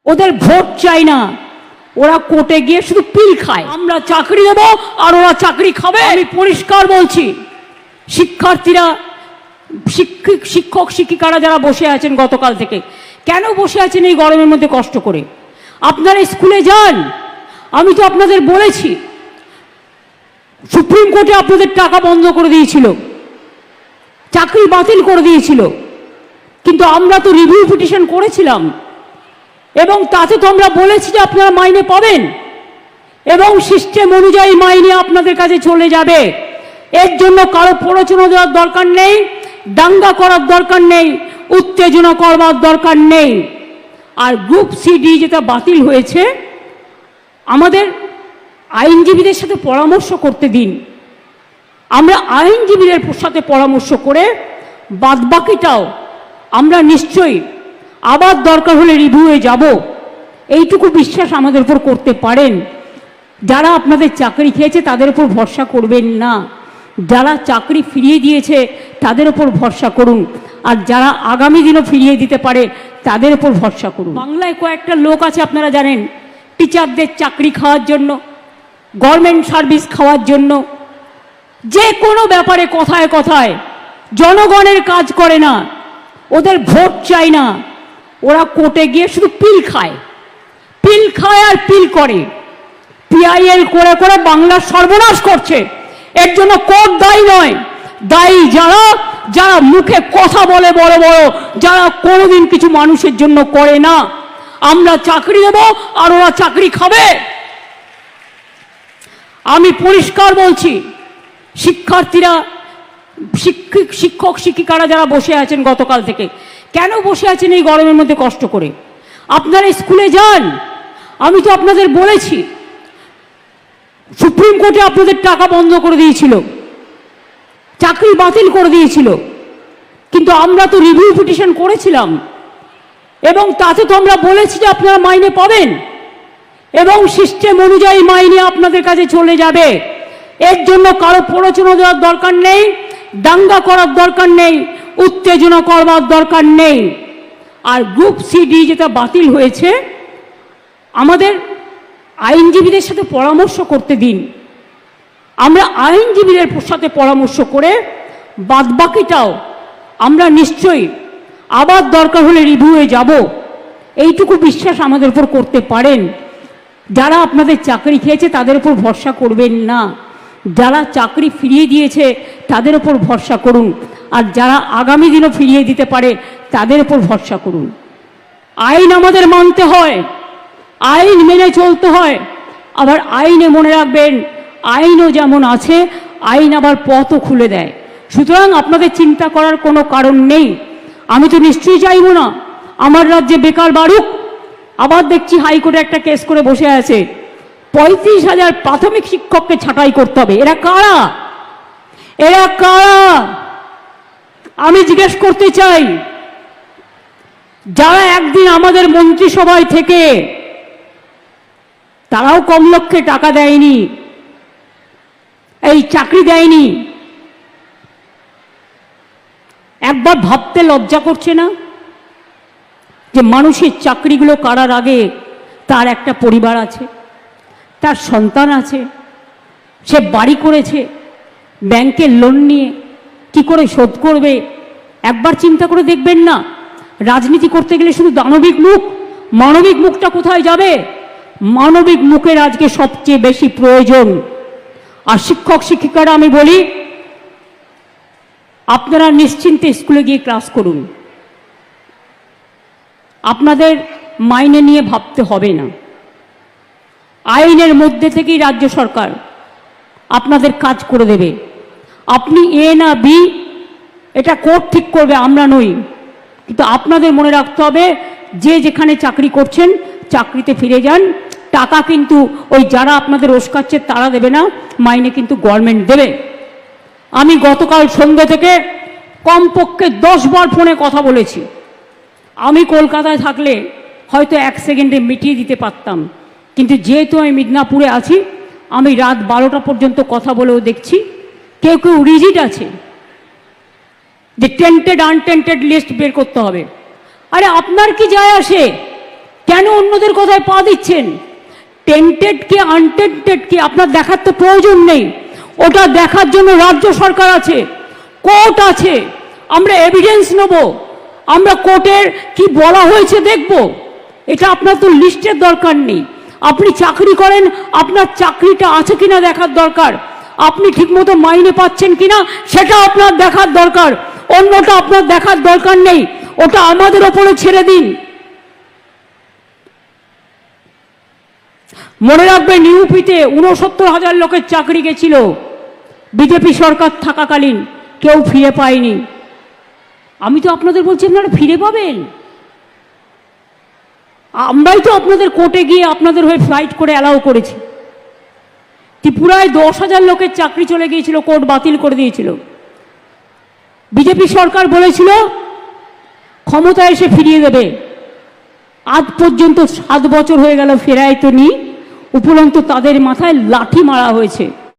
ওদের ভোট চাই না, ওরা কোর্টে গিয়ে শুধু পিল খায়। আমরা চাকরি দেব আর ওরা চাকরি খাবে। আমি পরিষ্কার বলছি, শিক্ষার্থীরা, শিক্ষক শিক্ষিকারা যারা বসে আছেন গতকাল থেকে, কেন বসে আছেন এই গরমের মধ্যে কষ্ট করে? আপনারা স্কুলে যান। আমি তো আপনাদের বলেছি, সুপ্রিম কোর্টে আপনাদের টাকা বন্ধ করে দিয়েছিল, চাকরি বাতিল করে দিয়েছিল, কিন্তু আমরা তো রিভিউ পিটিশন করেছিলাম এবং তাতে তো আমরা বলেছি যে আপনারা মাইনে পাবেন এবং সিস্টেম অনুযায়ী মাইনে আপনাদের কাছে চলে যাবে। এর জন্য কারো প্ররোচনা দেওয়ার দরকার নেই, দাঙ্গা করার দরকার নেই, উত্তেজনা করবার দরকার নেই। আর গ্রুপ সিডি যেটা বাতিল হয়েছে, আমাদের আইনজীবীদের সাথে পরামর্শ করতে দিন। আমরা আইনজীবীদের সাথে পরামর্শ করে বাদবাকিটাও আমরা নিশ্চয়ই আবার দরকার হলে রিভিউয়ে যাব, এইটুকু বিশ্বাস আমাদের উপর করতে পারেন। যারা আপনাদের চাকরি খেয়েছে তাদের উপর ভরসা করবেন না, যারা চাকরি ফিরিয়ে দিয়েছে তাদের উপর ভরসা করুন, আর যারা আগামী দিনও ফিরিয়ে দিতে পারে তাদের উপর ভরসা করুন। বাংলায় কয়েকটা লোক আছে আপনারা জানেন, টিচারদের চাকরি খাওয়ার জন্য, গভর্নমেন্ট সার্ভিস খাওয়ার জন্য, যে কোনো ব্যাপারে কথায় কথায় জনগণের কাজ করে না, ওদের ভোট চাই না, ওরা কোর্টে গিয়ে শুধু পিল খায়, পিল খায় আর পিল করে, পিআইএল করে করে বাংলার সর্বনাশ করছে। এর জন্য কোর্ট দায়ী নয়, দায়ী যারা যারা মুখে কথা বলে বড় বড়, যারা কোনোদিন কিছু মানুষের জন্য করে না। আমরা চাকরি দেব আর ওরা চাকরি খাবে। আমি পরিষ্কার বলছি, শিক্ষার্থীরা, শিক্ষক শিক্ষিকারা যারা বসে আছেন গতকাল থেকে, কেন বসে আছেন এই গরমের মধ্যে কষ্ট করে? আপনারা স্কুলে যান। আমি তো আপনাদের বলেছি, সুপ্রিম কোর্টে আপনাদের টাকা বন্ধ করে দিয়েছিল, চাকরি বাতিল করে দিয়েছিল, কিন্তু আমরা তো রিভিউ পিটিশন করেছিলাম এবং তাতে তো আমরা বলেছি যে আপনারা মাইনে পাবেন এবং সিস্টেম অনুযায়ী মাইনে আপনাদের কাছে চলে যাবে। এর জন্য কারো প্ররোচনা দেওয়ার দরকার নেই, দাঙ্গা করার দরকার নেই, উত্তেজনা করবার দরকার নেই। আর গ্রুপ সিডি যেটা বাতিল হয়েছে, আমাদের আইনজীবীদের সাথে পরামর্শ করতে দিন। আমরা আইনজীবীদের সাথে পরামর্শ করে বাদবাকিটাও আমরা নিশ্চয়ই আবার দরকার হলে রিভিউয়ে যাব, এইটুকু বিশ্বাস আমাদের উপর করতে পারেন। যারা আপনাদের চাকরি খেয়েছে তাদের উপর ভরসা করবেন না, যারা চাকরি ফিরিয়ে দিয়েছে তাদের উপর ভরসা করুন, আর যারা আগামী দিনও ফিরিয়ে দিতে পারে তাদের উপর ভরসা করুন। আইন আমাদের মানতে হয়, আইন মেনে চলতে হয়, আবার আইনে মনে রাখবেন আইনও যেমন আছে, আইন আবার পথও খুলে দেয়। সুতরাং আপনাদের চিন্তা করার কোনো কারণ নেই। আমি তো নিশ্চয়ই চাইব না আমার রাজ্যে বেকার বাড়ুক। আবার দেখছি হাইকোর্টে একটা কেস করে বসে আছে, 35,000 প্রাথমিক শিক্ষককে ছাঁটাই করতে হবে। এরা কারা? এরা কারা? আমি জিজ্ঞেস করতে চাই, যারা একদিন আমাদের মন্ত্রিসভায় থেকে, তারাও কম লক্ষ্যে টাকা দেয়নি, এই চাকরি দেয়নি, একবার ভাবতে লজ্জা করছে না যে মানুষের চাকরিগুলো করার আগে তার একটা পরিবার আছে, তার সন্তান আছে, সে বাড়ি করেছে, ব্যাংকের লোন নিয়ে কি করে শোধ করবে? একবার চিন্তা করে দেখবেন না? রাজনীতি করতে গেলে শুধু দানবিক মুখ, মানবিক মুখটা কোথায় যাবে? মানবিক মুখের আজকে সবচেয়ে বেশি প্রয়োজন। আর শিক্ষক শিক্ষিকারা আমি বলি, আপনারা নিশ্চিন্তে স্কুলে গিয়ে ক্লাস করুন, আপনাদের মাইনে নিয়ে ভাবতে হবে না। আইনের মধ্যে থেকেই রাজ্য সরকার আপনাদের কাজ করে দেবে। আপনি এ না বি এটা কোর্ট ঠিক করবে, আমরা নই। কিন্তু আপনাদের মনে রাখতে হবে, যে যেখানে চাকরি করছেন চাকরিতে ফিরে যান। টাকা কিন্তু ওই যারা আপনাদের ওস্কাচ্ছে তারা দেবে না, মাইনে কিন্তু গভর্নমেন্ট দেবে। আমি গতকাল সন্ধ্যে থেকে কমপক্ষে 10 বার ফোনে কথা বলেছি। আমি কলকাতায় থাকলে হয়তো 1 সেকেন্ডে মিটিয়ে দিতে পারতাম, কিন্তু যেহেতু আমি মিদনাপুরে আছি, আমি রাত 12টা পর্যন্ত কথা বলেও দেখছি কেউ কেউ রিজিড আছে যে টেন্টেড আনটেন্টেড লিস্ট বের করতে হবে। আরে আপনার কি যায় আসে? কেন অন্যদের কথায় পা দিচ্ছেন? টেন্টেড কি আনটেন্টেড কি আপনার দেখার তো প্রয়োজন নেই। ওটা দেখার জন্য রাজ্য সরকার আছে, কোর্ট আছে, আমরা এভিডেন্স নেব, আমরা কোর্টের কি বলা হয়েছে দেখব। এটা আপনার তো লিস্টের দরকার নেই। আপনি চাকরি করেন, আপনার চাকরিটা আছে কিনা দেখার দরকার, আপনি ঠিকমতো মাইনে পাচ্ছেন কিনা সেটা আপনার দেখার দরকার, অন্যটা আপনার দেখার দরকার নেই। ওটা আমাদের ওপরে ছেড়ে দিন। মনে রাখবেন, ইউপিতে 69,000 লোকের চাকরি গেছিল বিজেপি সরকার থাকাকালীন, কেউ ফিরে পায়নি। আমি তো আপনাদের বলছি আপনারা ফিরে পাবেন। আমরাই তো আপনাদের কোর্টে গিয়ে আপনাদের হয়ে ফাইট করে অ্যালাউ করেছি। ত্রিপুরায় 10,000 লোকের চাকরি চলে গিয়েছিল, কোর্ট বাতিল করে দিয়েছিল। বিজেপি সরকার বলেছিল ক্ষমতা এসে ফিরিয়ে দেবে। আজ পর্যন্ত 7 বছর হয়ে গেল, ফেরায় তো নি। উপরন্তু তাদের মাথায় লাঠি মারা হয়েছে।